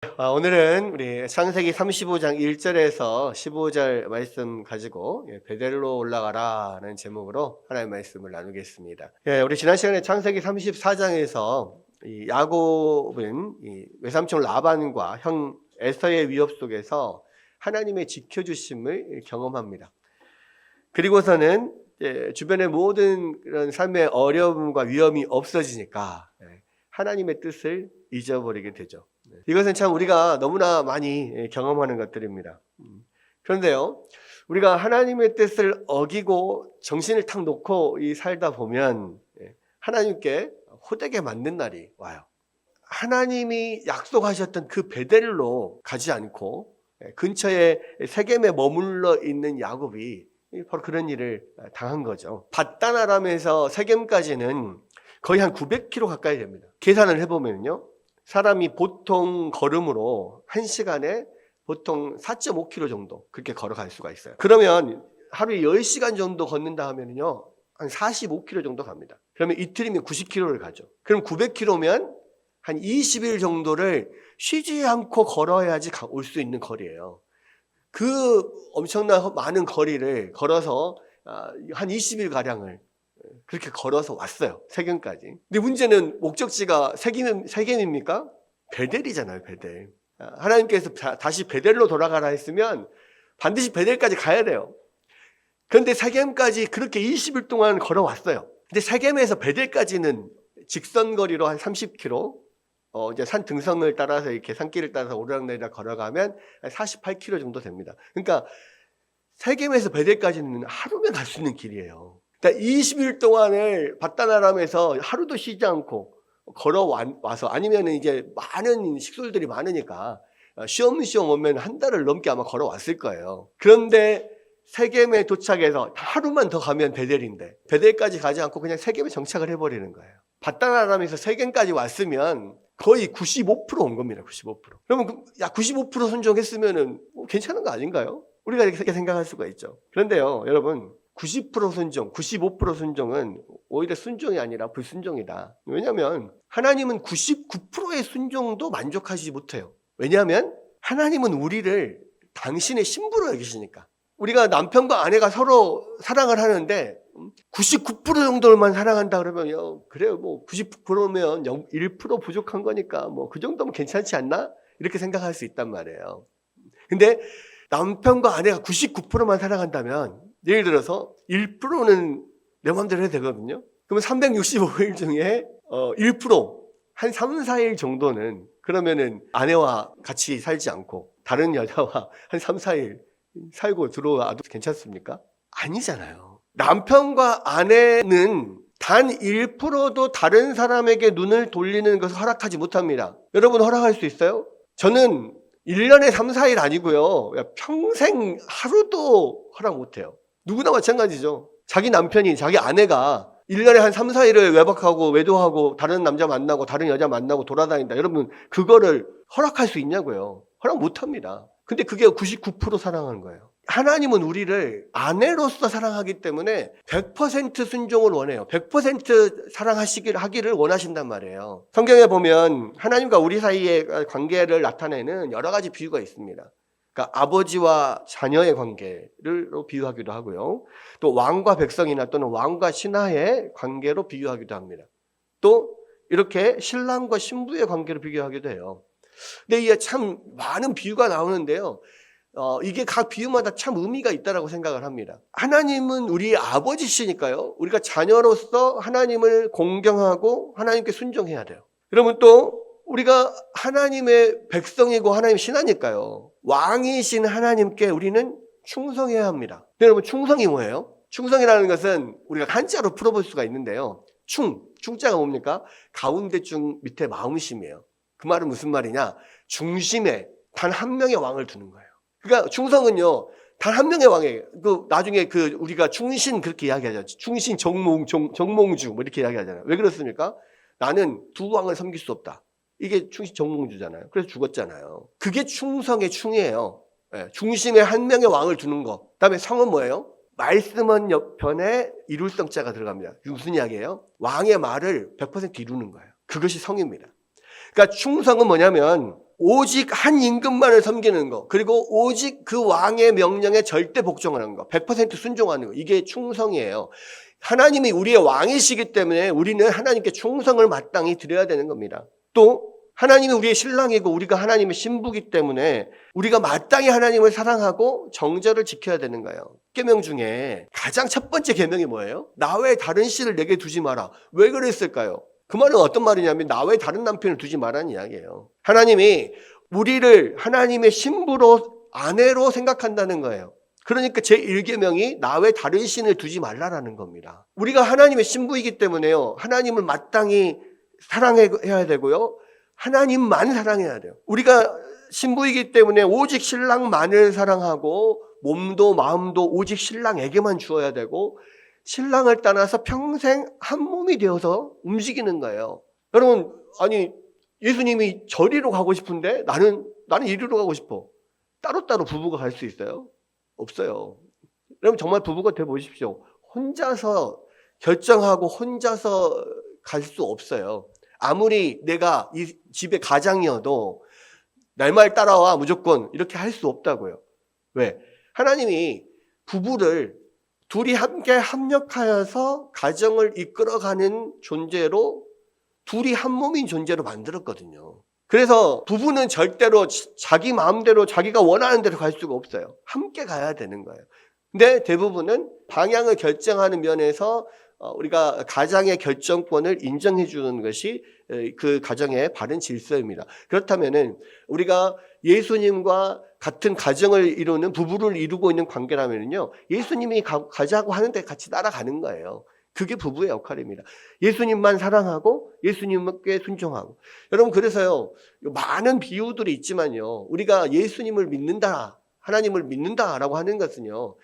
오늘은 우리 창세기 35장 1절에서 15절 말씀 가지고 베델로 올라가라는 제목으로 하나님의 말씀을 나누겠습니다. 우리 지난 시간에 창세기 34장에서 야곱은 외삼촌 라반과 형 에서의 위협 속에서 하나님의 지켜주심을 경험합니다. 그리고서는 주변의 모든 그런 삶의 어려움과 위험이 없어지니까 하나님의 뜻을 잊어버리게 되죠. 이것은 참 우리가 너무나 많이 경험하는 것들입니다. 그런데요, 우리가 하나님의 뜻을 어기고 정신을 탁 놓고 살다 보면 하나님께 호되게 맞는 날이 와요. 하나님이 약속하셨던 그 베델로 가지 않고 근처에 세겜에 머물러 있는 야곱이 바로 그런 일을 당한 거죠. 밧단 아람에서 세겜까지는 거의 한 900km 가까이 됩니다. 계산을 해보면요, 사람이 보통 걸음으로 1시간에 보통 4.5km 정도 그렇게 걸어갈 수가 있어요. 그러면 하루에 10시간 정도 걷는다 하면요, 한 45km 정도 갑니다. 그러면 이틀이면 90km를 가죠. 그럼 900km면 한 20일 정도를 쉬지 않고 걸어야지 올 수 있는 거리예요. 그 엄청난 많은 거리를 걸어서 한 20일 가량을 그렇게 걸어서 왔어요. 세겜까지. 근데 문제는 목적지가 세겜입니까? 베델이잖아요, 베델. 하나님께서 다시 베델로 돌아가라 했으면 반드시 베델까지 가야 돼요. 그런데 세겜까지 그렇게 20일 동안 걸어왔어요. 근데 세겜에서 베델까지는 직선거리로 한 30km, 이제 산 등성을 따라서 이렇게 산길을 따라서 오르락내리락 걸어가면 48km 정도 됩니다. 그러니까 세겜에서 베델까지는 하루면 갈 수 있는 길이에요. 그러니까 20일 동안을 밧단 아람에서 하루도 쉬지 않고 걸어와서, 아니면 이제 많은 식솔들이 많으니까 쉬엄쉬엄 오면 한 달을 넘게 아마 걸어왔을 거예요. 그런데 세겜에 도착해서 하루만 더 가면 베델인데 베델까지 가지 않고 그냥 세겜에 정착을 해버리는 거예요. 밧단 아람에서 세겜까지 왔으면 거의 95%온 겁니다. 95%. 그러면 95% 순종했으면은 괜찮은 거 아닌가요? 우리가 이렇게 생각할 수가 있죠. 그런데요, 여러분, 90% 순종, 95% 순종은 오히려 순종이 아니라 불순종이다. 왜냐하면 하나님은 99%의 순종도 만족하지 못해요. 왜냐하면 하나님은 우리를 당신의 신부로 여기시니까. 우리가 남편과 아내가 서로 사랑을 하는데 99% 정도만 사랑한다 그러면 그래요, 뭐 99%면 1% 부족한 거니까 뭐 그 정도면 괜찮지 않나? 이렇게 생각할 수 있단 말이에요. 근데 남편과 아내가 99%만 사랑한다면, 예를 들어서 1%는 내 마음대로 해도 되거든요. 그러면 365일 중에 1%, 한 3, 4일 정도는 그러면은 아내와 같이 살지 않고 다른 여자와 한 3, 4일 살고 들어와도 괜찮습니까? 아니잖아요. 남편과 아내는 단 1%도 다른 사람에게 눈을 돌리는 것을 허락하지 못합니다. 여러분, 허락할 수 있어요? 저는 1년에 3, 4일 아니고요, 평생 하루도 허락 못해요. 누구나 마찬가지죠. 자기 남편이, 자기 아내가 1년에 한 3, 4일을 외박하고 외도하고 다른 남자 만나고 다른 여자 만나고 돌아다닌다. 여러분, 그거를 허락할 수 있냐고요? 허락 못합니다. 근데 그게 99% 사랑하는 거예요. 하나님은 우리를 아내로서 사랑하기 때문에 100% 순종을 원해요. 100% 하기를 원하신단 말이에요. 성경에 보면 하나님과 우리 사이의 관계를 나타내는 여러 가지 비유가 있습니다. 그러니까 아버지와 자녀의 관계로 비유하기도 하고요. 또 왕과 백성이나 또는 왕과 신하의 관계로 비유하기도 합니다. 또 이렇게 신랑과 신부의 관계로 비교하기도 해요. 근데 이게 참 많은 비유가 나오는데요, 이게 각 비유마다 참 의미가 있다라고 생각을 합니다. 하나님은 우리의 아버지시니까요, 우리가 자녀로서 하나님을 공경하고 하나님께 순종해야 돼요. 여러분, 또 우리가 하나님의 백성이고 하나님 신하니까요, 왕이신 하나님께 우리는 충성해야 합니다. 여러분, 충성이 뭐예요? 충성이라는 것은 우리가 한자로 풀어볼 수가 있는데요, 충자가 뭡니까? 가운데 중 밑에 마음심이에요. 그 말은 무슨 말이냐? 중심에 단 한 명의 왕을 두는 거예요. 그러니까 충성은요, 단 한 명의 왕이에요. 나중에 우리가 충신 그렇게 이야기하잖아요. 충신 정몽주 뭐 이렇게 이야기하잖아요. 왜 그렇습니까? 나는 두 왕을 섬길 수 없다. 이게 충신 정몽주잖아요. 그래서 죽었잖아요. 그게 충성의 충이에요. 중심에 한 명의 왕을 두는 거. 그다음에 성은 뭐예요? 말씀은 옆편에 이룰성자가 들어갑니다. 무슨 이야기예요? 왕의 말을 100% 이루는 거예요. 그것이 성입니다. 그러니까 충성은 뭐냐면 오직 한 임금만을 섬기는 거, 그리고 오직 그 왕의 명령에 절대 복종하는 거, 100% 순종하는 거, 이게 충성이에요. 하나님이 우리의 왕이시기 때문에 우리는 하나님께 충성을 마땅히 드려야 되는 겁니다. 또 하나님이 우리의 신랑이고 우리가 하나님의 신부이기 때문에 우리가 마땅히 하나님을 사랑하고 정절을 지켜야 되는 거예요. 계명 중에 가장 첫 번째 계명이 뭐예요? 나 외에 다른 신을 내게 두지 마라. 왜 그랬을까요? 그 말은 어떤 말이냐면 나 외에 다른 남편을 두지 말라는 이야기예요. 하나님이 우리를 하나님의 신부로, 아내로 생각한다는 거예요. 그러니까 제1계명이 나 외에 다른 신을 두지 말라라는 겁니다. 우리가 하나님의 신부이기 때문에요, 하나님을 마땅히 사랑해야 되고요, 하나님만 사랑해야 돼요. 우리가 신부이기 때문에 오직 신랑만을 사랑하고 몸도 마음도 오직 신랑에게만 주어야 되고 신랑을 따라서 평생 한 몸이 되어서 움직이는 거예요. 여러분, 아니 예수님이 저리로 가고 싶은데 나는 이리로 가고 싶어. 따로따로 부부가 갈 수 있어요? 없어요. 여러분 정말 부부가 돼 보십시오. 혼자서 결정하고 혼자서 갈 수 없어요. 아무리 내가 이 집의 가장이어도 날 말 따라와 무조건 이렇게 할 수 없다고요. 왜? 하나님이 부부를 둘이 함께 합력하여서 가정을 이끌어가는 존재로, 둘이 한 몸인 존재로 만들었거든요. 그래서 부부는 절대로 자기 마음대로 자기가 원하는 대로 갈 수가 없어요. 함께 가야 되는 거예요. 근데 대부분은 방향을 결정하는 면에서 우리가 가장의 결정권을 인정해 주는 것이 그 가정의 바른 질서입니다. 그렇다면은 우리가 예수님과 같은 가정을 이루는, 부부를 이루고 있는 관계라면요, 예수님이 가자고 하는데 같이 따라가는 거예요. 그게 부부의 역할입니다. 예수님만 사랑하고 예수님께 순종하고. 여러분, 그래서요, 많은 비유들이 있지만요, 우리가 예수님을 믿는다, 하나님을 믿는다라고 하는 것은요,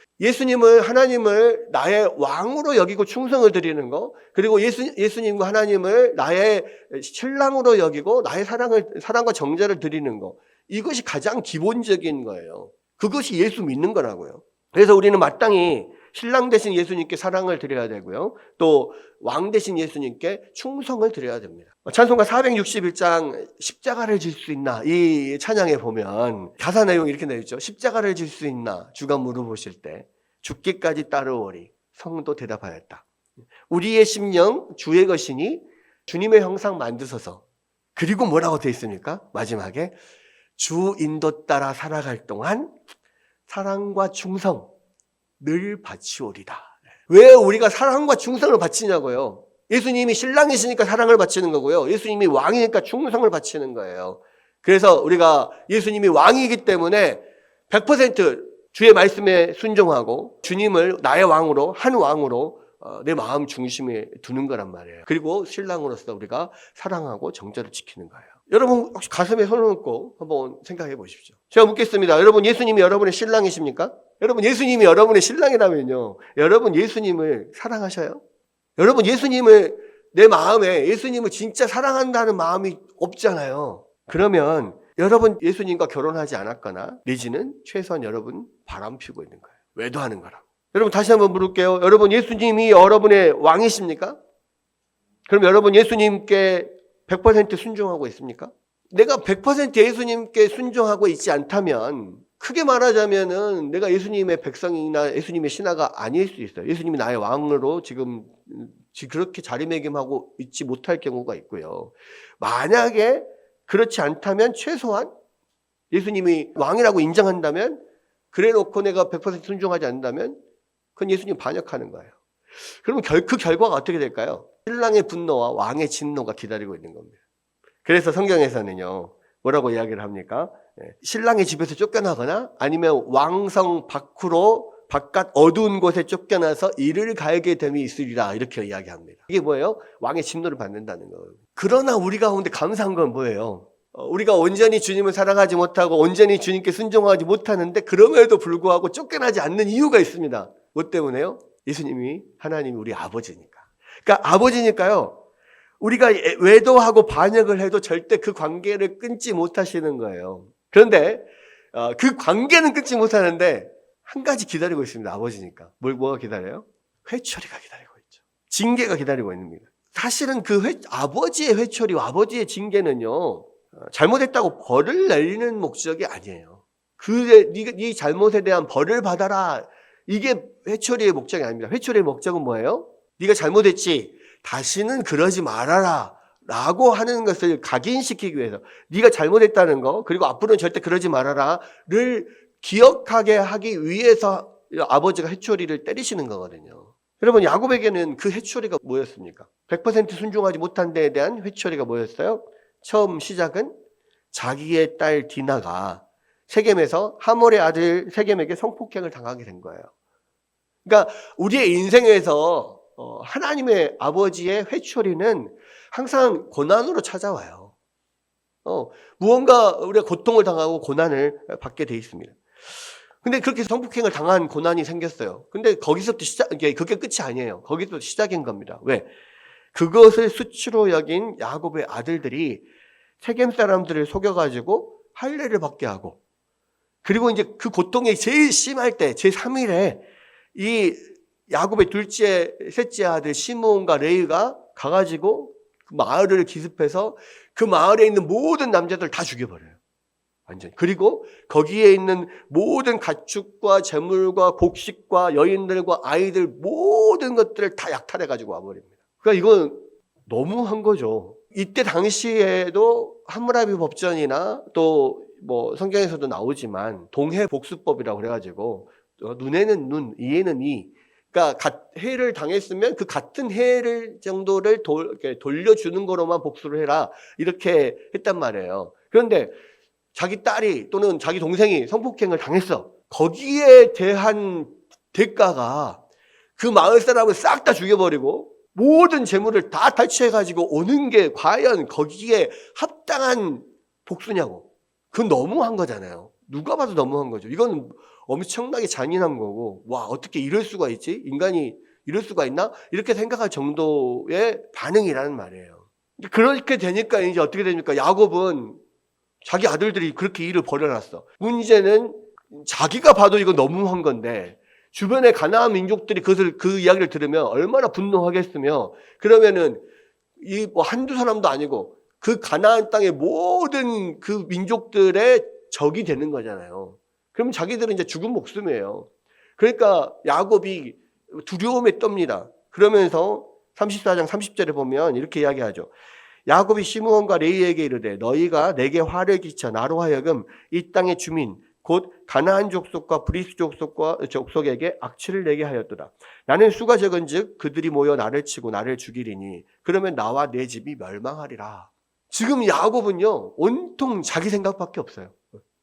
하나님을 나의 왕으로 여기고 충성을 드리는 거, 그리고 예수님과 하나님을 나의 신랑으로 여기고 나의 사랑과 정죄를 드리는 거, 이것이 가장 기본적인 거예요. 그것이 예수 믿는 거라고요. 그래서 우리는 마땅히 신랑 대신 예수님께 사랑을 드려야 되고요, 또 왕 대신 예수님께 충성을 드려야 됩니다. 찬송가 461장 십자가를 질 수 있나, 이 찬양에 보면 가사 내용이 이렇게 되어 있죠. 십자가를 질 수 있나 주가 물어보실 때 죽기까지 따르오리. 성도 대답하였다. 우리의 심령 주의 것이니 주님의 형상 만드소서. 그리고 뭐라고 되어 있습니까? 마지막에 주 인도 따라 살아갈 동안 사랑과 충성 늘 바치오리다. 왜 우리가 사랑과 충성을 바치냐고요? 예수님이 신랑이시니까 사랑을 바치는 거고요, 예수님이 왕이니까 충성을 바치는 거예요. 그래서 우리가 예수님이 왕이기 때문에 100% 주의 말씀에 순종하고 주님을 나의 왕으로, 한 왕으로 내 마음 중심에 두는 거란 말이에요. 그리고 신랑으로서 우리가 사랑하고 정절을 지키는 거예요. 여러분 혹시 가슴에 손을 얹고 한번 생각해 보십시오. 제가 묻겠습니다. 여러분, 예수님이 여러분의 신랑이십니까? 여러분, 예수님이 여러분의 신랑이라면요, 여러분 예수님을 사랑하셔요? 여러분, 예수님을, 내 마음에 예수님을 진짜 사랑한다는 마음이 없잖아요. 그러면 여러분 예수님과 결혼하지 않았거나 내지는 최소한 여러분 바람 피우고 있는 거예요. 외도하는 거라고. 여러분 다시 한번 물을게요. 여러분 예수님이 여러분의 왕이십니까? 그럼 여러분 예수님께 100% 순종하고 있습니까? 내가 100% 예수님께 순종하고 있지 않다면, 크게 말하자면은 내가 예수님의 백성이나 예수님의 신하가 아닐 수 있어요. 예수님이 나의 왕으로 지금 그렇게 자리매김하고 있지 못할 경우가 있고요. 만약에 그렇지 않다면 최소한 예수님이 왕이라고 인정한다면, 그래 놓고 내가 100% 순종하지 않는다면 그건 예수님 반역하는 거예요. 그러면 그 결과가 어떻게 될까요? 신랑의 분노와 왕의 진노가 기다리고 있는 겁니다. 그래서 성경에서는요, 뭐라고 이야기를 합니까? 신랑의 집에서 쫓겨나거나 아니면 왕성 밖으로, 바깥 어두운 곳에 쫓겨나서 이를 갈게 됨이 있으리라, 이렇게 이야기합니다. 이게 뭐예요? 왕의 진노를 받는다는 거예요. 그러나 우리 가운데 감사한 건 뭐예요? 우리가 온전히 주님을 사랑하지 못하고 온전히 주님께 순종하지 못하는데 그럼에도 불구하고 쫓겨나지 않는 이유가 있습니다. 뭐 때문에요? 예수님이, 하나님이 우리 아버지니까. 그러니까 아버지니까요, 우리가 외도하고 반역을 해도 절대 그 관계를 끊지 못하시는 거예요. 그런데 그 관계는 끊지 못하는데 한 가지 기다리고 있습니다. 아버지니까. 뭐가 기다려요? 회초리가 기다리고 있죠. 징계가 기다리고 있습니다. 사실은 그 아버지의 회초리와 아버지의 징계는요, 잘못했다고 벌을 내리는 목적이 아니에요. 네 잘못에 대한 벌을 받아라. 이게 회초리의 목적이 아닙니다. 회초리의 목적은 뭐예요? 네가 잘못했지. 다시는 그러지 말아라. 라고 하는 것을 각인시키기 위해서 네가 잘못했다는 거 그리고 앞으로는 절대 그러지 말아라를 기억하게 하기 위해서 아버지가 회초리를 때리시는 거거든요. 여러분 야곱에게는 그 회초리가 뭐였습니까? 100% 순종하지 못한 데에 대한 회초리가 뭐였어요? 처음 시작은 자기의 딸 디나가 세겜에서 하몰의 아들 세겜에게 성폭행을 당하게 된 거예요. 그러니까 우리의 인생에서 하나님의 아버지의 회초리는 항상 고난으로 찾아와요. 무언가 우리가 고통을 당하고 고난을 받게 돼 있습니다. 근데 그렇게 성폭행을 당한 고난이 생겼어요. 근데 거기서부터 그게 끝이 아니에요. 거기서 시작인 겁니다. 왜? 그것을 수치로 여긴 야곱의 아들들이 세겜 사람들을 속여가지고 할례를 받게 하고, 그리고 이제 그 고통이 제일 심할 때, 제3일에 이 야곱의 셋째 아들 시므온과 레위가 가가지고 그 마을을 기습해서 그 마을에 있는 모든 남자들 다 죽여버려요. 완전히. 그리고 거기에 있는 모든 가축과 재물과 곡식과 여인들과 아이들 모든 것들을 다 약탈해가지고 와버립니다. 그러니까 이건 너무한 거죠. 이때 당시에도 함무라비 법전이나 또 뭐 성경에서도 나오지만 동해복수법이라고 그래가지고 눈에는 눈, 이에는 이. 그러니까 해를 당했으면 그 같은 해를 정도를 돌려주는 거로만 복수를 해라. 이렇게 했단 말이에요. 그런데 자기 딸이 또는 자기 동생이 성폭행을 당했어. 거기에 대한 대가가 그 마을 사람을 싹 다 죽여버리고 모든 재물을 다 탈취해가지고 오는 게 과연 거기에 합당한 복수냐고. 그건 너무한 거잖아요. 누가 봐도 너무한 거죠. 이건 엄청나게 잔인한 거고, 와, 어떻게 이럴 수가 있지? 인간이 이럴 수가 있나? 이렇게 생각할 정도의 반응이라는 말이에요. 그렇게 되니까 이제 어떻게 됩니까? 야곱은 자기 아들들이 그렇게 일을 벌여놨어. 문제는 자기가 봐도 이거 너무한 건데, 주변의 가나안 민족들이 그 이야기를 들으면 얼마나 분노하겠으며, 그러면은 이 뭐 한두 사람도 아니고 그 가나안 땅의 모든 그 민족들의 적이 되는 거잖아요. 그러면 자기들은 이제 죽은 목숨이에요. 그러니까 야곱이 두려움에 떱니다. 그러면서 34장 30절에 보면 이렇게 이야기하죠. 야곱이 시므온과 레위에게 이르되 너희가 내게 화를 끼쳐 나로 하여금 이 땅의 주민 곧 가나안 족속과 브리스 족속에게 악취를 내게 하였도다. 나는 수가 적은즉 그들이 모여 나를 치고 나를 죽이리니 그러면 나와 내 집이 멸망하리라. 지금 야곱은요 온통 자기 생각밖에 없어요.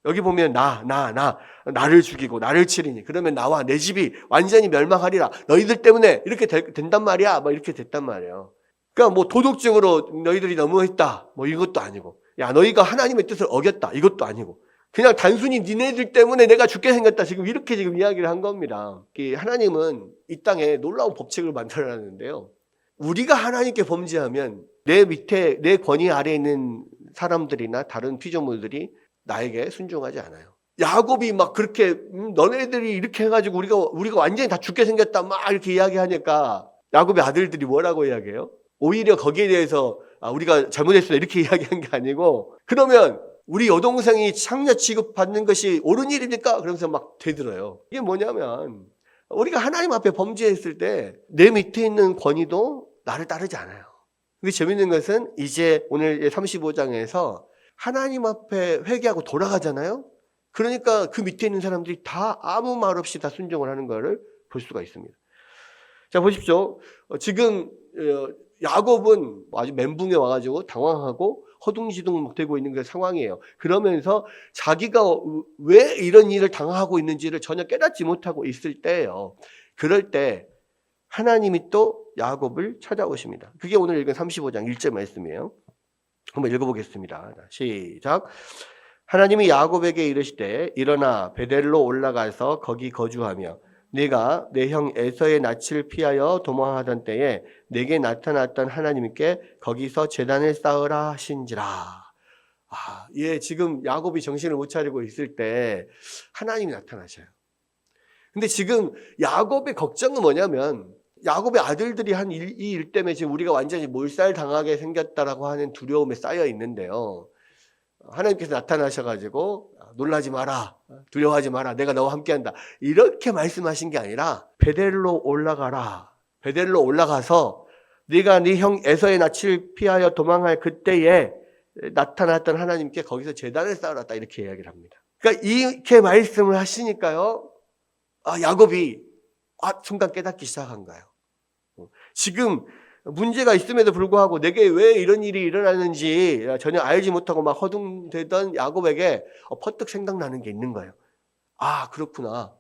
여기 보면 나를 죽이고 나를 치리니 그러면 나와 내 집이 완전히 멸망하리라. 너희들 때문에 이렇게 된단 말이야. 막 이렇게 됐단 말이에요. 그러니까 뭐 도덕적으로 너희들이 너무했다. 뭐 이것도 아니고, 야 너희가 하나님의 뜻을 어겼다. 이것도 아니고, 그냥 단순히 니네들 때문에 내가 죽게 생겼다. 이렇게 이야기를 한 겁니다. 하나님은 이 땅에 놀라운 법칙을 만들어놨는데요. 우리가 하나님께 범죄하면 내 밑에 내 권위 아래에 있는 사람들이나 다른 피조물들이 나에게 순종하지 않아요. 야곱이 막 그렇게 너네들이 이렇게 해가지고 우리가 완전히 다 죽게 생겼다 막 이렇게 이야기하니까 야곱의 아들들이 뭐라고 이야기해요? 오히려 거기에 대해서 우리가 잘못했어 이렇게 이야기한 게 아니고, 그러면 우리 여동생이 창녀 취급받는 것이 옳은 일입니까? 그러면서 막 대들어요. 이게 뭐냐면 우리가 하나님 앞에 범죄했을 때 내 밑에 있는 권위도 나를 따르지 않아요. 근데 재밌는 것은 이제 오늘 35장에서 하나님 앞에 회개하고 돌아가잖아요. 그러니까 그 밑에 있는 사람들이 다 아무 말 없이 다 순종을 하는 것을 볼 수가 있습니다. 자 보십시오. 지금 야곱은 아주 멘붕에 와가지고 당황하고 허둥지둥 되고 있는 그 상황이에요. 그러면서 자기가 왜 이런 일을 당하고 있는지를 전혀 깨닫지 못하고 있을 때예요. 그럴 때 하나님이 또 야곱을 찾아오십니다. 그게 오늘 읽은 35장 1절 말씀이에요. 한번 읽어보겠습니다. 시작. 하나님이 야곱에게 이르시되 일어나 베델로 올라가서 거기 거주하며 네가 내 형 에서의 낯을 피하여 도망하던 때에 내게 나타났던 하나님께 거기서 제단을 쌓으라 하신지라. 지금 야곱이 정신을 못 차리고 있을 때 하나님이 나타나셔요. 근데 지금 야곱의 걱정은 뭐냐면 야곱의 아들들이 한 이 일 때문에 지금 우리가 완전히 몰살당하게 생겼다라고 하는 두려움에 쌓여 있는데요. 하나님께서 나타나셔가지고 놀라지 마라, 두려워하지 마라, 내가 너와 함께한다, 이렇게 말씀하신 게 아니라 베델로 올라가라. 베델로 올라가서 네가 네 형 에서의 낯을 피하여 도망할 그때에 나타났던 하나님께 거기서 제단을 쌓아놨다, 이렇게 이야기를 합니다. 그러니까 이렇게 말씀을 하시니까요, 야곱이 순간 깨닫기 시작한 거예요. 지금 문제가 있음에도 불구하고 내게 왜 이런 일이 일어나는지 전혀 알지 못하고 막 허둥대던 야곱에게 퍼뜩 생각나는 게 있는 거예요. 그렇구나.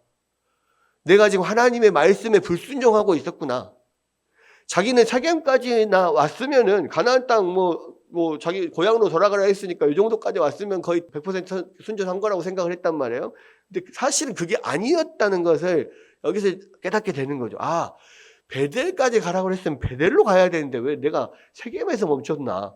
내가 지금 하나님의 말씀에 불순종하고 있었구나. 자기는 세겜까지 왔으면은 가나안 땅 자기 고향으로 돌아가라 했으니까 이 정도까지 왔으면 거의 100% 순종한 거라고 생각을 했단 말이에요. 근데 사실은 그게 아니었다는 것을 여기서 깨닫게 되는 거죠. 베델까지 가라고 했으면 베델로 가야 되는데 왜 내가 세겜에서 멈췄나?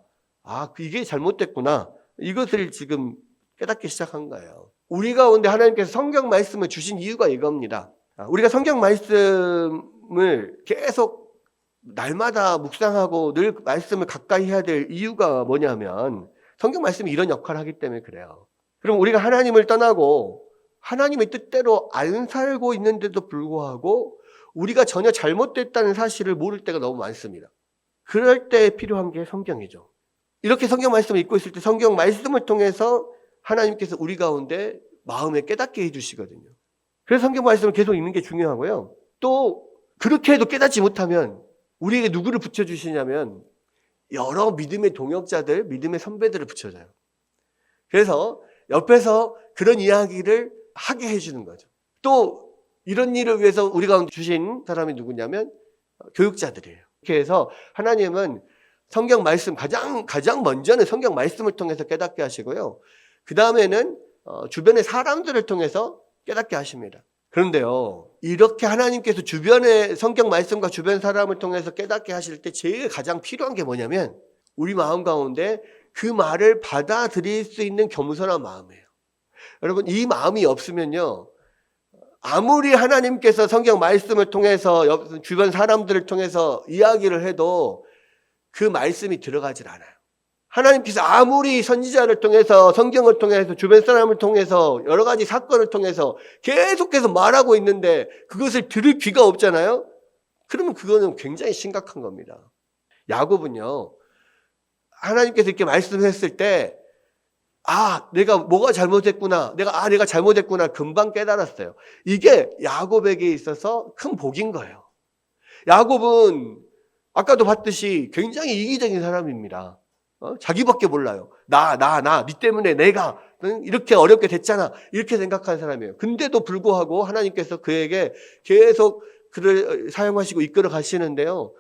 이게 잘못됐구나. 이것을 지금 깨닫기 시작한 거예요. 우리 가운데 하나님께서 성경 말씀을 주신 이유가 이겁니다. 우리가 성경 말씀을 계속 날마다 묵상하고 늘 말씀을 가까이 해야 될 이유가 뭐냐면 성경 말씀이 이런 역할을 하기 때문에 그래요. 그럼 우리가 하나님을 떠나고 하나님의 뜻대로 안 살고 있는데도 불구하고 우리가 전혀 잘못됐다는 사실을 모를 때가 너무 많습니다. 그럴 때 필요한 게 성경이죠. 이렇게 성경 말씀을 읽고 있을 때 성경 말씀을 통해서 하나님께서 우리 가운데 마음에 깨닫게 해주시거든요. 그래서 성경 말씀을 계속 읽는 게 중요하고요. 또 그렇게 해도 깨닫지 못하면 우리에게 누구를 붙여주시냐면 여러 믿음의 동역자들, 믿음의 선배들을 붙여줘요. 그래서 옆에서 그런 이야기를 하게 해주는 거죠. 또 이런 일을 위해서 우리가 주신 사람이 누구냐면 교육자들이에요. 이렇게 해서 하나님은 성경 말씀 가장 먼저는 성경 말씀을 통해서 깨닫게 하시고요. 그 다음에는 주변의 사람들을 통해서 깨닫게 하십니다. 그런데요, 이렇게 하나님께서 주변의 성경 말씀과 주변 사람을 통해서 깨닫게 하실 때 제일 가장 필요한 게 뭐냐면 우리 마음 가운데 그 말을 받아들일 수 있는 겸손한 마음이에요. 여러분, 이 마음이 없으면요, 아무리 하나님께서 성경 말씀을 통해서 주변 사람들을 통해서 이야기를 해도 그 말씀이 들어가질 않아요. 하나님께서 아무리 선지자를 통해서 성경을 통해서 주변 사람을 통해서 여러 가지 사건을 통해서 계속해서 말하고 있는데 그것을 들을 귀가 없잖아요. 그러면 그거는 굉장히 심각한 겁니다. 야곱은요, 하나님께서 이렇게 말씀했을 때 내가 뭐가 잘못했구나. 내가 잘못했구나. 금방 깨달았어요. 이게 야곱에게 있어서 큰 복인 거예요. 야곱은 아까도 봤듯이 굉장히 이기적인 사람입니다. 자기밖에 몰라요. 니 때문에 내가 이렇게 어렵게 됐잖아. 이렇게 생각하는 사람이에요. 근데도 불구하고 하나님께서 그에게 계속 그를 사용하시고 이끌어 가시는데요.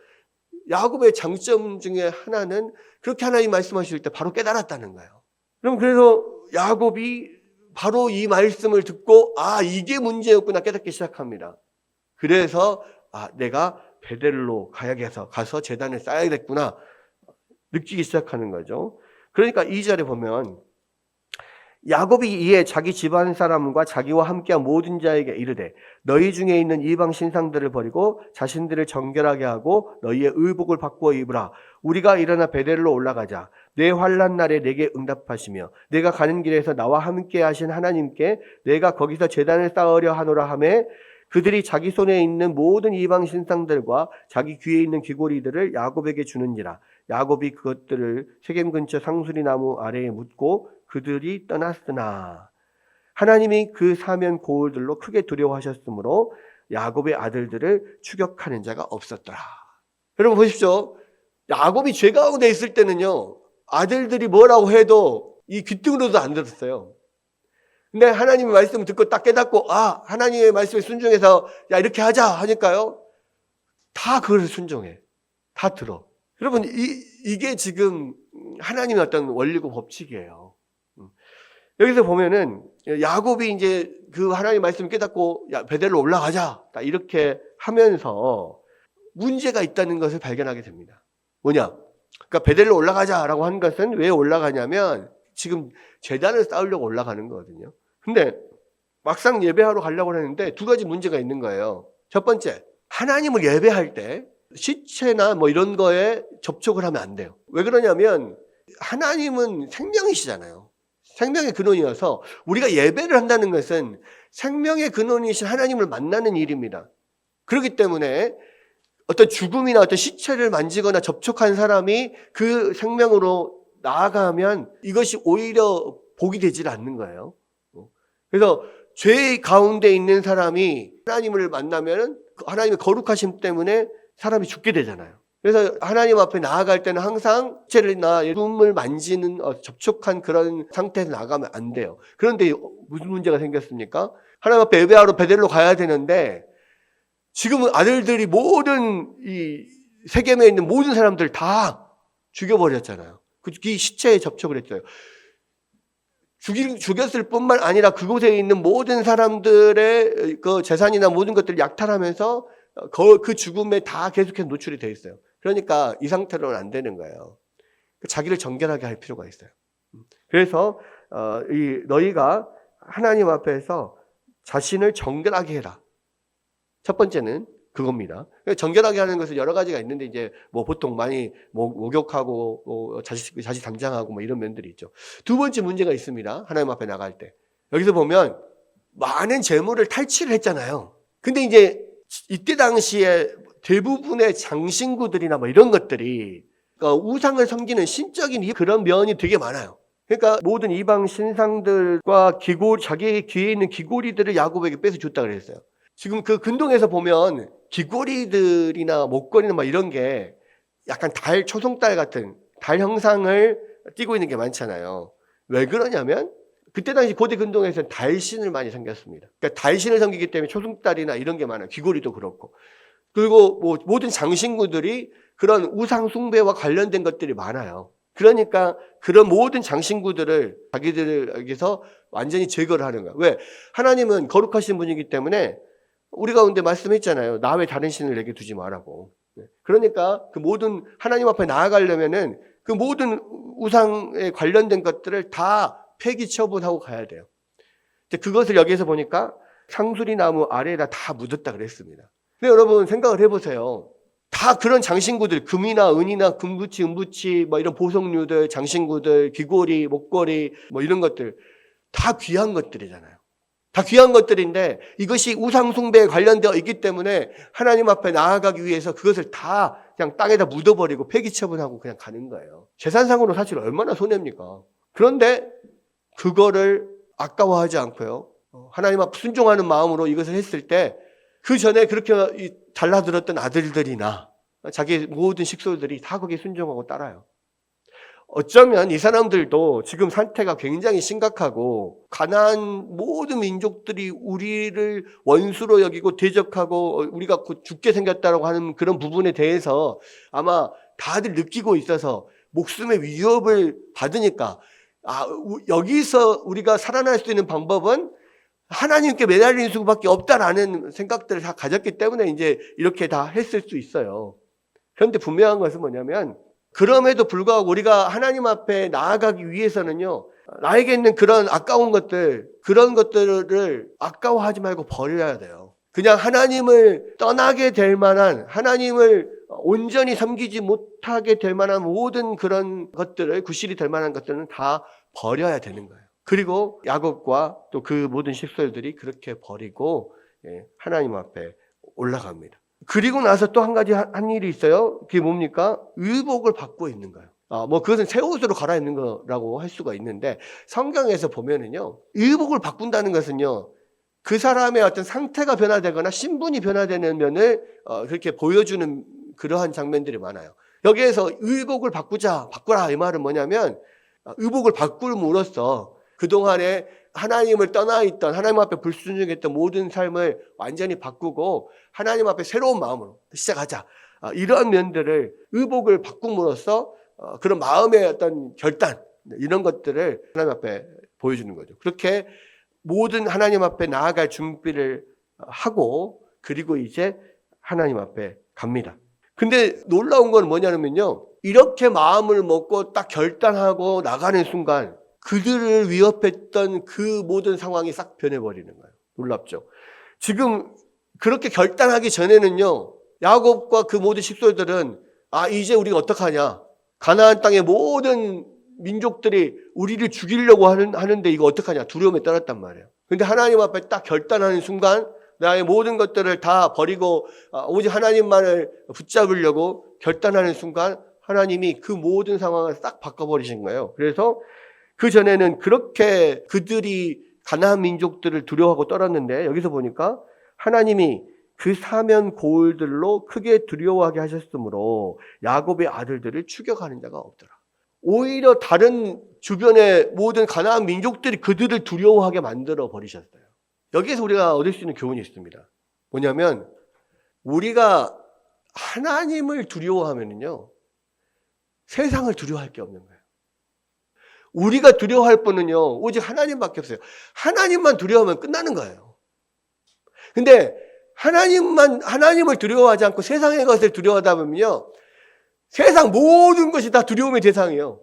야곱의 장점 중에 하나는 그렇게 하나님 말씀하실 때 바로 깨달았다는 거예요. 그래서 야곱이 바로 이 말씀을 듣고 이게 문제였구나 깨닫기 시작합니다. 그래서 내가 베델로 가서 제단을 쌓아야겠구나 느끼기 시작하는 거죠. 그러니까 2절에 보면 야곱이 이에 자기 집안 사람과 자기와 함께한 모든 자에게 이르되 너희 중에 있는 이방 신상들을 버리고 자신들을 정결하게 하고 너희의 의복을 바꾸어 입으라. 우리가 일어나 베델로 올라가자. 내 환난 날에 내게 응답하시며 내가 가는 길에서 나와 함께 하신 하나님께 내가 거기서 제단을 쌓으려 하노라 하매 그들이 자기 손에 있는 모든 이방 신상들과 자기 귀에 있는 귀고리들을 야곱에게 주는지라. 야곱이 그것들을 세겜 근처 상수리 나무 아래에 묻고 그들이 떠났으나 하나님이 그 사면 고울들로 크게 두려워하셨으므로 야곱의 아들들을 추격하는 자가 없었더라. 여러분 보십시오. 야곱이 죄 가운데 있을 때는요, 아들들이 뭐라고 해도 이 귀등으로도 안 들었어요. 근데 하나님의 말씀을 듣고 딱 깨닫고 하나님의 말씀에 순종해서 이렇게 하자 하니까요, 다 그걸 순종해. 다 들어. 여러분 이게 지금 하나님의 어떤 원리고 법칙이에요. 여기서 보면은 야곱이 이제 그 하나님의 말씀을 깨닫고 베델로 올라가자 이렇게 하면서 문제가 있다는 것을 발견하게 됩니다. 뭐냐? 그러니까 베델로 올라가자라고 한 것은 왜 올라가냐면 지금 제단을 쌓으려고 올라가는 거거든요. 근데 막상 예배하러 가려고 했는데 두 가지 문제가 있는 거예요. 첫 번째, 하나님을 예배할 때 시체나 이런 거에 접촉을 하면 안 돼요. 왜 그러냐면 하나님은 생명이시잖아요. 생명의 근원이어서 우리가 예배를 한다는 것은 생명의 근원이신 하나님을 만나는 일입니다. 그렇기 때문에 어떤 죽음이나 어떤 시체를 만지거나 접촉한 사람이 그 생명으로 나아가면 이것이 오히려 복이 되질 않는 거예요. 그래서 죄 가운데 있는 사람이 하나님을 만나면 하나님의 거룩하심 때문에 사람이 죽게 되잖아요. 그래서 하나님 앞에 나아갈 때는 항상 시체나 죽음을 만지는 접촉한 그런 상태에서 나가면 안 돼요. 그런데 무슨 문제가 생겼습니까? 하나님 앞에 예배하러 베델로 가야 되는데 지금은 아들들이 모든 이 세겜에 있는 모든 사람들 다 죽여버렸잖아요. 그 시체에 접촉을 했어요. 죽였을 뿐만 아니라 그곳에 있는 모든 사람들의 그 재산이나 모든 것들을 약탈하면서 그 죽음에 다 계속해서 노출이 되어 있어요. 그러니까 이 상태로는 안 되는 거예요. 자기를 정결하게 할 필요가 있어요. 그래서 너희가 하나님 앞에서 자신을 정결하게 해라. 첫 번째는 그겁니다. 정결하게 하는 것은 여러 가지가 있는데 이제 뭐 보통 많이 목욕하고 자식 담장하고 뭐 이런 면들이 있죠. 두 번째 문제가 있습니다. 하나님 앞에 나갈 때. 여기서 보면 많은 재물을 탈취를 했잖아요. 근데 이제 이때 당시에 대부분의 장신구들이나 뭐 이런 것들이 그러니까 우상을 섬기는 신적인 그런 면이 되게 많아요. 그러니까 모든 이방 신상들과 자기 귀에 있는 귀고리들을 야곱에게 뺏어 줬다 그랬어요. 지금 그 근동에서 보면 귀고리들이나 목걸이나 막 이런 게 약간 초송달 같은 달 형상을 띠고 있는 게 많잖아요. 왜 그러냐면 그때 당시 고대 근동에서는 달신을 많이 섬겼습니다. 그러니까 달신을 섬기기 때문에 초송달이나 이런 게 많아요. 귀고리도 그렇고. 그리고 뭐 모든 장신구들이 그런 우상 숭배와 관련된 것들이 많아요. 그러니까 그런 모든 장신구들을 자기들에게서 완전히 제거를 하는 거예요. 왜? 하나님은 거룩하신 분이기 때문에 우리 가운데 말씀했잖아요. 나 외 다른 신을 내게 두지 말라고. 그러니까 그 모든 하나님 앞에 나아가려면은 그 모든 우상에 관련된 것들을 다 폐기 처분하고 가야 돼요. 그것을 여기에서 보니까 상수리 나무 아래에다 다 묻었다 그랬습니다. 근데 여러분 생각을 해보세요. 다 그런 장신구들, 금이나 은이나 금부치, 은부치, 뭐 이런 보석류들, 장신구들, 귀고리, 목걸이, 뭐 이런 것들 다 귀한 것들이잖아요. 다 귀한 것들인데 이것이 우상숭배에 관련되어 있기 때문에 하나님 앞에 나아가기 위해서 그것을 다 그냥 땅에다 묻어버리고 폐기처분하고 그냥 가는 거예요. 재산상으로 사실 얼마나 손해입니까? 그런데 그거를 아까워하지 않고요. 하나님 앞에 순종하는 마음으로 이것을 했을 때 그 전에 그렇게 달라들었던 아들들이나 자기 모든 식솔들이 다 거기에 순종하고 따라요. 어쩌면 이 사람들도 지금 상태가 굉장히 심각하고 가나안 모든 민족들이 우리를 원수로 여기고 대적하고 우리가 곧 죽게 생겼다고 하는 그런 부분에 대해서 아마 다들 느끼고 있어서 목숨의 위협을 받으니까 여기서 우리가 살아날 수 있는 방법은 하나님께 매달리는 수밖에 없다라는 생각들을 다 가졌기 때문에 이제 이렇게 다 했을 수 있어요. 그런데 분명한 것은 뭐냐면 그럼에도 불구하고 우리가 하나님 앞에 나아가기 위해서는요, 나에게 있는 그런 아까운 것들, 그런 것들을 아까워하지 말고 버려야 돼요. 그냥 하나님을 떠나게 될 만한, 하나님을 온전히 섬기지 못하게 될 만한 모든 그런 것들을, 구실이 될 만한 것들은 다 버려야 되는 거예요. 그리고 야곱과 또 그 모든 식솔들이 그렇게 버리고 하나님 앞에 올라갑니다. 그리고 나서 또 한 가지 한 일이 있어요. 그게 뭡니까? 의복을 받고 있는 거예요. 뭐 그것은 새 옷으로 갈아입는 거라고 할 수가 있는데 성경에서 보면은요, 의복을 바꾼다는 것은요, 그 사람의 어떤 상태가 변화되거나 신분이 변화되는 면을 그렇게 보여주는 그러한 장면들이 많아요. 여기에서 의복을 바꾸라 이 말은 뭐냐면 의복을 바꿀므로써 그동안에 하나님을 떠나 있던, 하나님 앞에 불순종했던 모든 삶을 완전히 바꾸고 하나님 앞에 새로운 마음으로 시작하자. 이러한 면들을 의복을 바꿈으로써 그런 마음의 어떤 결단, 이런 것들을 하나님 앞에 보여주는 거죠. 그렇게 모든 하나님 앞에 나아갈 준비를 하고 그리고 이제 하나님 앞에 갑니다. 근데 놀라운 건 뭐냐면요, 이렇게 마음을 먹고 딱 결단하고 나가는 순간 그들을 위협했던 그 모든 상황이 싹 변해버리는 거예요. 놀랍죠? 지금 그렇게 결단하기 전에는요, 야곱과 그 모든 식솔들은 이제 우리가 어떡하냐, 가나안 땅의 모든 민족들이 우리를 죽이려고 하는데 이거 어떡하냐. 두려움에 떨었단 말이에요. 근데 하나님 앞에 딱 결단하는 순간 나의 모든 것들을 다 버리고 오직 하나님만을 붙잡으려고 결단하는 순간 하나님이 그 모든 상황을 싹 바꿔버리신 거예요. 그래서 그 전에는 그렇게 그들이 가나안 민족들을 두려워하고 떨었는데 여기서 보니까 하나님이 그 사면 고울들로 크게 두려워하게 하셨으므로 야곱의 아들들을 추격하는 자가 없더라. 오히려 다른 주변의 모든 가나안 민족들이 그들을 두려워하게 만들어 버리셨어요. 여기에서 우리가 얻을 수 있는 교훈이 있습니다. 뭐냐면 우리가 하나님을 두려워하면요 세상을 두려워할 게 없는 거예요. 우리가 두려워할 분은요 오직 하나님밖에 없어요. 하나님만 두려워하면 끝나는 거예요. 근데 하나님을 두려워하지 않고 세상의 것을 두려워하다 보면요 세상 모든 것이 다 두려움의 대상이에요.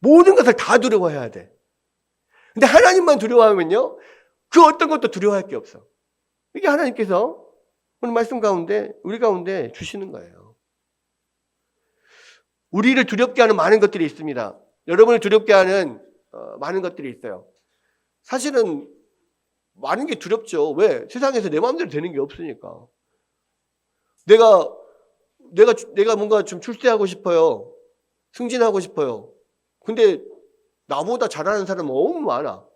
모든 것을 다 두려워해야 돼. 근데 하나님만 두려워하면요 그 어떤 것도 두려워할 게 없어. 이게 하나님께서 오늘 말씀 가운데 우리 가운데 주시는 거예요. 우리를 두렵게 하는 많은 것들이 있습니다. 여러분을 두렵게 하는 많은 것들이 있어요. 사실은 많은 게 두렵죠. 왜? 세상에서 내 마음대로 되는 게 없으니까. 내가 뭔가 좀 출세하고 싶어요. 승진하고 싶어요. 근데 나보다 잘하는 사람 너무 많아.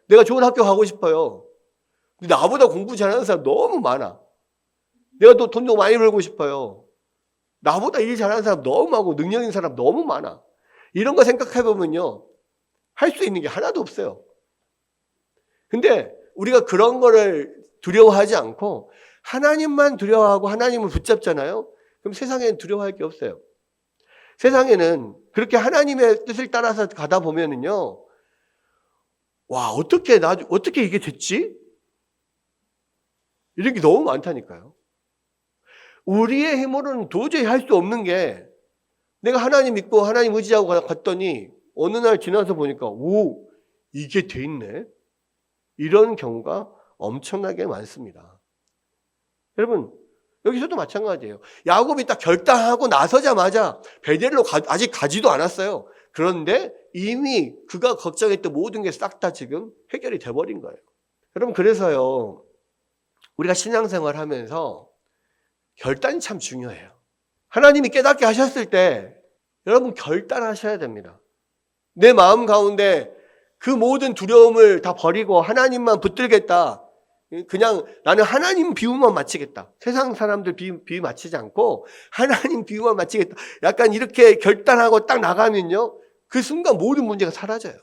내가 좋은 학교 가고 싶어요. 근데 나보다 공부 잘하는 사람 너무 많아. 내가 또 돈도 많이 벌고 싶어요. 나보다 일 잘하는 사람 너무 많고 능력 있는 사람 너무 많아. 이런 거 생각해보면요. 할 수 있는 게 하나도 없어요. 근데 우리가 그런 거를 두려워하지 않고 하나님만 두려워하고 하나님을 붙잡잖아요. 그럼 세상에는 두려워할 게 없어요. 세상에는 그렇게 하나님의 뜻을 따라서 가다 보면은요. 와, 어떻게 이게 됐지? 이런 게 너무 많다니까요. 우리의 힘으로는 도저히 할 수 없는 게 내가 하나님 믿고 하나님 의지하고 갔더니 어느 날 지나서 보니까 오, 이게 돼 있네. 이런 경우가 엄청나게 많습니다. 여러분, 여기서도 마찬가지예요. 야곱이 딱 결단하고 나서자마자 베델로 아직 가지도 않았어요. 그런데 이미 그가 걱정했던 모든 게 싹 다 지금 해결이 돼버린 거예요. 여러분, 그래서요, 우리가 신앙생활 하면서 결단이 참 중요해요. 하나님이 깨닫게 하셨을 때 여러분 결단하셔야 됩니다. 내 마음 가운데 그 모든 두려움을 다 버리고 하나님만 붙들겠다. 그냥 나는 하나님 비유만 마치겠다. 세상 사람들 비유 마치지 않고 하나님 비유만 마치겠다. 약간 이렇게 결단하고 딱 나가면요. 그 순간 모든 문제가 사라져요.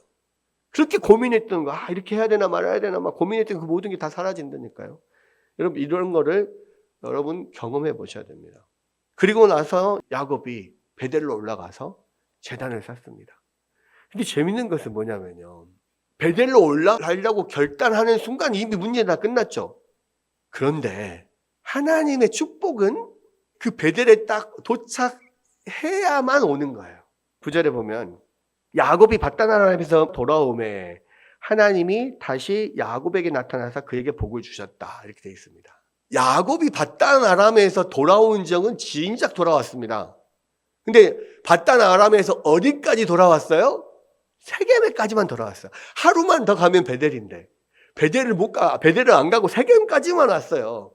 그렇게 고민했던 거, 이렇게 해야 되나 말아야 되나 막 고민했던 그 모든 게 다 사라진다니까요. 여러분 이런 거를 여러분 경험해 보셔야 됩니다. 그리고 나서 야곱이 베델로 올라가서 제단을 쌓습니다. 근데 재밌는 것은 뭐냐면요. 베델로 올라가려고 결단하는 순간 이미 문제는 다 끝났죠. 그런데 하나님의 축복은 그 베델에 딱 도착해야만 오는 거예요. 9절에 보면 야곱이 밧단 아람에서 돌아오매 하나님이 다시 야곱에게 나타나서 그에게 복을 주셨다. 이렇게 되어 있습니다. 야곱이 밧단 아람에서 돌아온 적은 진작 돌아왔습니다. 근데 밧단 아람에서 어디까지 돌아왔어요? 세겜에까지만 돌아왔어요. 하루만 더 가면 베델인데 베델을 안 가고 세겜까지만 왔어요.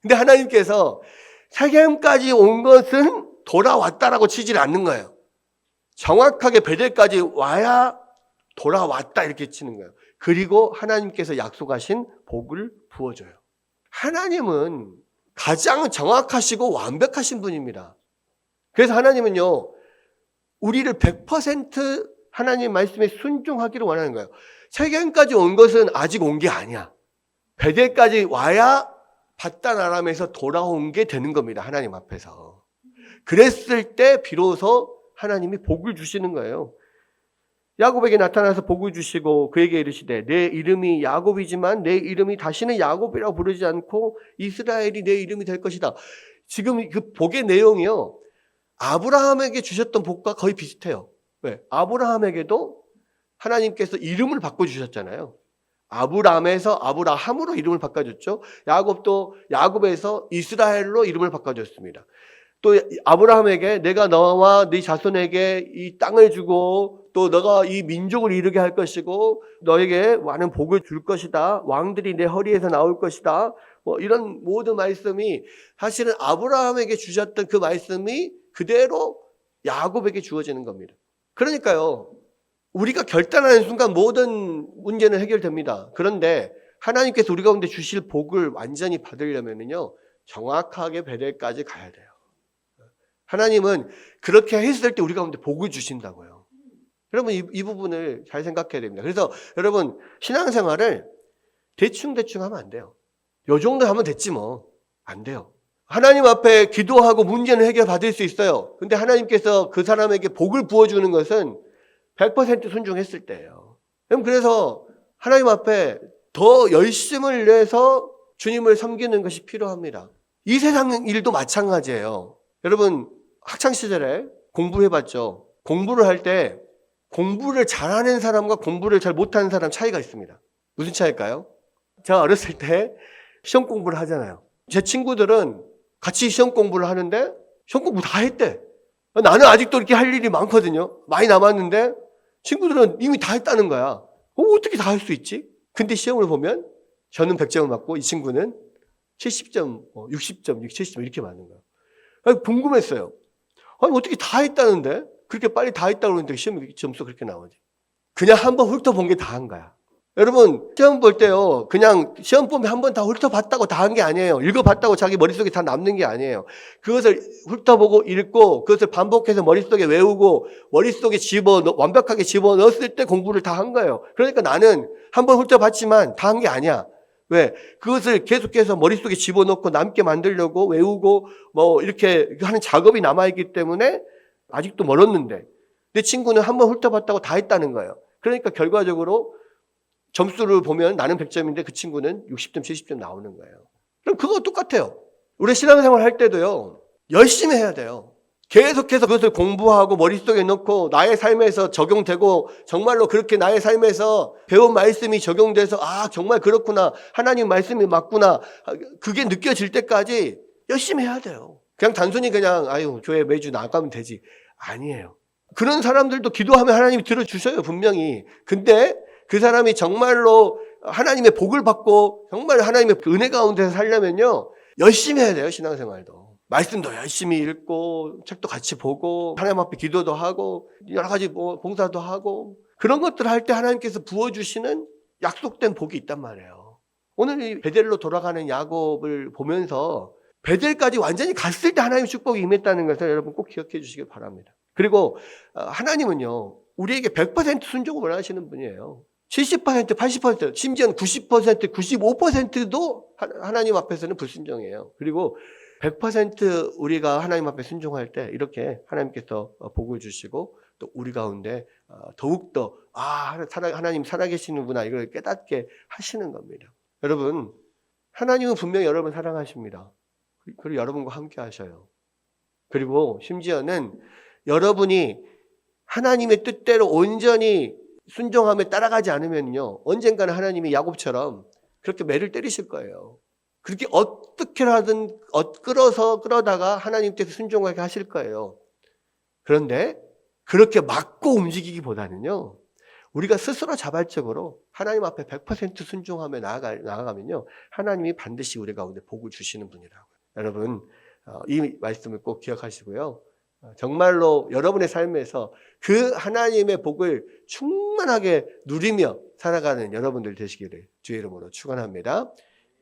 근데 하나님께서 세겜까지 온 것은 돌아왔다라고 치질 않는 거예요. 정확하게 베델까지 와야 돌아왔다 이렇게 치는 거예요. 그리고 하나님께서 약속하신 복을 부어줘요. 하나님은 가장 정확하시고 완벽하신 분입니다. 그래서 하나님은요, 우리를 100% 하나님 말씀에 순종하기를 원하는 거예요. 세겜까지 온 것은 아직 온 게 아니야. 베델까지 와야 밧단 아람에서 돌아온 게 되는 겁니다. 하나님 앞에서. 그랬을 때 비로소 하나님이 복을 주시는 거예요. 야곱에게 나타나서 복을 주시고 그에게 이르시되 내 이름이 야곱이지만 내 이름이 다시는 야곱이라고 부르지 않고 이스라엘이 내 이름이 될 것이다. 지금 그 복의 내용이요. 아브라함에게 주셨던 복과 거의 비슷해요. 왜? 아브라함에게도 하나님께서 이름을 바꿔주셨잖아요. 아브람에서 아브라함으로 이름을 바꿔줬죠. 야곱도 야곱에서 이스라엘로 이름을 바꿔줬습니다. 또 아브라함에게 내가 너와 네 자손에게 이 땅을 주고 또 너가 이 민족을 이루게 할 것이고 너에게 많은 복을 줄 것이다. 왕들이 내 허리에서 나올 것이다. 뭐 이런 모든 말씀이 사실은 아브라함에게 주셨던 그 말씀이 그대로 야곱에게 주어지는 겁니다. 그러니까요. 우리가 결단하는 순간 모든 문제는 해결됩니다. 그런데 하나님께서 우리 가운데 주실 복을 완전히 받으려면요. 정확하게 베델까지 가야 돼요. 하나님은 그렇게 했을 때 우리 가운데 복을 주신다고요. 여러분 이 부분을 잘 생각해야 됩니다. 그래서 여러분 신앙생활을 대충 하면 안 돼요. 요 정도 하면 됐지 뭐. 안 돼요. 하나님 앞에 기도하고 문제는 해결받을 수 있어요. 근데 하나님께서 그 사람에게 복을 부어주는 것은 100% 순종했을 때예요. 그래서 하나님 앞에 더 열심을 내서 주님을 섬기는 것이 필요합니다. 이 세상 일도 마찬가지예요. 여러분 학창시절에 공부해봤죠. 공부를 할 때 공부를 잘하는 사람과 공부를 잘 못하는 사람 차이가 있습니다. 무슨 차이일까요? 제가 어렸을 때 시험 공부를 하잖아요. 제 친구들은 같이 시험 공부를 하는데 시험 공부 다 했대. 나는 아직도 이렇게 할 일이 많거든요. 많이 남았는데 친구들은 이미 다 했다는 거야. 어떻게 다 할 수 있지? 근데 시험을 보면 저는 100점을 맞고 이 친구는 70점, 60점, 70점 이렇게 맞는 거야. 궁금했어요. 아니 어떻게 다 했다는데? 그렇게 빨리 다 했다고 그러는데 시험 점수 그렇게 나오지. 그냥 한번 훑어본 게 다 한 거야. 여러분 시험 볼 때요. 그냥 시험 보면 한번 다 훑어봤다고 다 한 게 아니에요. 읽어봤다고 자기 머릿속에 다 남는 게 아니에요. 그것을 훑어보고 읽고 그것을 반복해서 머릿속에 외우고 머릿속에 완벽하게 집어넣었을 때 공부를 다 한 거예요. 그러니까 나는 한번 훑어봤지만 다 한 게 아니야. 왜? 그것을 계속해서 머릿속에 집어넣고 남게 만들려고 외우고 뭐 이렇게 하는 작업이 남아있기 때문에 아직도 멀었는데 내 친구는 한번 훑어봤다고 다 했다는 거예요. 그러니까 결과적으로 점수를 보면 나는 100점인데 그 친구는 60점, 70점 나오는 거예요. 그럼 그거 똑같아요. 우리 신앙생활 할 때도요. 열심히 해야 돼요. 계속해서 그것을 공부하고 머릿속에 넣고 나의 삶에서 적용되고 정말로 그렇게 나의 삶에서 배운 말씀이 적용돼서 정말 그렇구나. 하나님 말씀이 맞구나. 그게 느껴질 때까지 열심히 해야 돼요. 그냥 단순히 교회 매주 나가면 되지. 아니에요. 그런 사람들도 기도하면 하나님이 들어주셔요. 분명히. 근데 그 사람이 정말로 하나님의 복을 받고 정말 하나님의 은혜 가운데서 살려면요. 열심히 해야 돼요. 신앙생활도. 말씀도 열심히 읽고 책도 같이 보고 하나님 앞에 기도도 하고 여러 가지 봉사도 하고 그런 것들을 할 때 하나님께서 부어주시는 약속된 복이 있단 말이에요. 오늘 이 베델로 돌아가는 야곱을 보면서 베델까지 완전히 갔을 때 하나님의 축복이 임했다는 것을 여러분 꼭 기억해 주시길 바랍니다. 그리고 하나님은요. 우리에게 100% 순종을 원하시는 분이에요. 70%, 80%, 심지어는 90%, 95%도 하나님 앞에서는 불순종이에요. 그리고 100% 우리가 하나님 앞에 순종할 때 이렇게 하나님께서 복을 주시고 또 우리 가운데 더욱더 하나님 살아계시는구나 이걸 깨닫게 하시는 겁니다. 여러분 하나님은 분명히 여러분 사랑하십니다. 그리고 여러분과 함께 하셔요. 그리고 심지어는 여러분이 하나님의 뜻대로 온전히 순종함에 따라가지 않으면요 언젠가는 하나님이 야곱처럼 그렇게 매를 때리실 거예요. 그렇게 어떻게 하든 끌어다가 하나님 뜻에 순종하게 하실 거예요. 그런데 그렇게 막고 움직이기보다는요 우리가 스스로 자발적으로 하나님 앞에 100% 순종하며 나아가면요 하나님이 반드시 우리 가운데 복을 주시는 분이라고요. 여러분 이 말씀을 꼭 기억하시고요. 정말로 여러분의 삶에서 그 하나님의 복을 충만하게 누리며 살아가는 여러분들 되시기를 주의 이름으로 축원합니다.